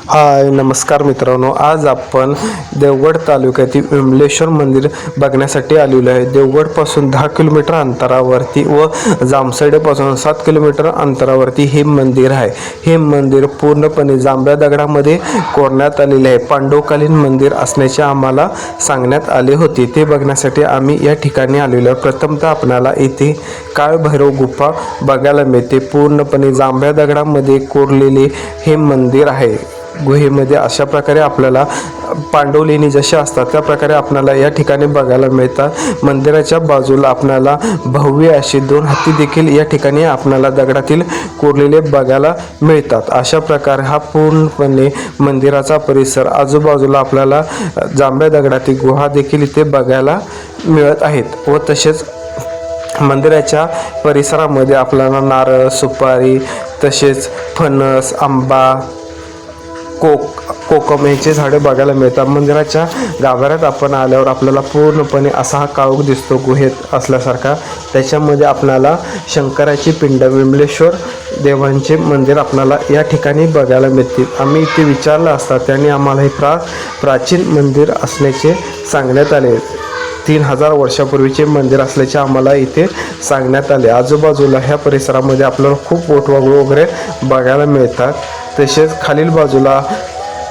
हाय नमस्कार मित्रांनो, आज आपण देवगड तालुक्यातील विमलेश्वर मंदिर बघण्यासाठी आलेलो आहे। देवगडपासून 10 किलोमीटर अंतरावरती व जामसडेपासून 7 किलोमीटर अंतरावरती हे मंदिर आहे। हे मंदिर पूर्णपणे जांभळ्या दगडामध्ये कोरण्यात आलेले आहे। पांडवकालीन मंदिर असण्याचे आम्हाला सांगण्यात आले होते। ते बघण्यासाठी आम्ही या ठिकाणी आलेलो आहे। प्रथमतः आपल्याला येथे काळभैरव गुफा बघायला मिळते। पूर्णपणे जांभळ्या दगडामध्ये कोरलेले हे मंदिर आहे। गुहेमध्ये अशा प्रकारे आपल्याला पांडवलेणी जशा असतात त्या प्रकारे आपल्याला या ठिकाणी बघायला मिळतात। मंदिराच्या बाजूला आपल्याला भव्य असे 2 हत्ती देखील या ठिकाणी आपल्याला दगडातील कोरलेले बघायला मिळतात। अशा प्रकारे हा पूर्णपणे मंदिराचा परिसर, आजूबाजूला आपल्याला जांभळ्या दगडातील गुहा देखील इथे बघायला मिळत आहेत। व तसेच मंदिराच्या परिसरामध्ये आपल्याला नारळ, सुपारी, तसेच फणस, आंबा, कोकम यांचे झाडे बघायला मिळतात। मंदिराच्या गाभाऱ्यात आपण आल्यावर आपल्याला पूर्णपणे असा हा काळोख दिसतो गुहेत असल्यासारखा। त्याच्यामध्ये आपल्याला शंकराची पिंड, विमलेश्वर देवांचे मंदिर आपल्याला या ठिकाणी बघायला मिळतील। आम्ही इथे विचारलं असता त्यांनी आम्हाला हे प्राचीन मंदिर असल्याचे सांगण्यात आले। 3000 वर्षापूर्वीचे मंदिर असल्याचे आम्हाला इथे सांगण्यात आले। आजूबाजूला ह्या परिसरामध्ये आपल्याला खूप वटवाघूळ वगैरे बघायला मिळतात। तसेच खालील बाजूला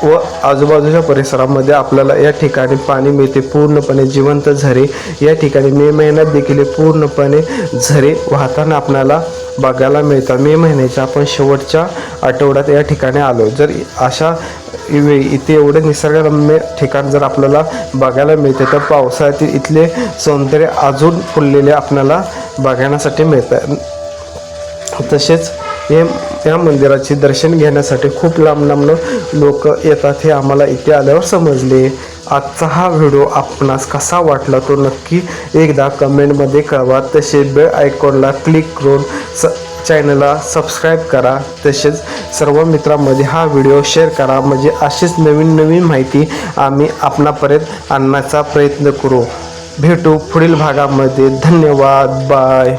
व आजूबाजूच्या परिसरामध्ये आपल्याला या ठिकाणी पाणी मिळते। पूर्णपणे जिवंत झरे या ठिकाणी मे महिन्यात देखील पूर्णपणे झरे वाहताना आपल्याला बघायला मिळतात। मे महिन्याच्या आपण शेवटच्या आठवड्यात या ठिकाणी आलो। जर अशा इथे एवढे निसर्गरम्य ठिकाण जर आपल्याला बघायला मिळते तर पावसाळ्यातील इथले सौंदर्य अजून फुललेले आपल्याला बघण्यासाठी मिळतात। तसेच या मंदिराचे दर्शन घेण्यासाठी खूप लांब लोक येतात हे आम्हाला इथे आल्यावर समजले। आजचा हा व्हिडिओ आपणास कसा वाटला तो नक्की एकदा कमेंटमध्ये कळवा। तसेच बेल आयकॉनला क्लिक करून चॅनलला सबस्क्राईब करा। तसेच सर्व मित्रांमध्ये हा व्हिडिओ शेअर करा, म्हणजे अशीच नवीन माहिती आम्ही आपणापर्यंत आणण्याचा प्रयत्न करू। भेटू पुढील भागामध्ये। धन्यवाद, बाय।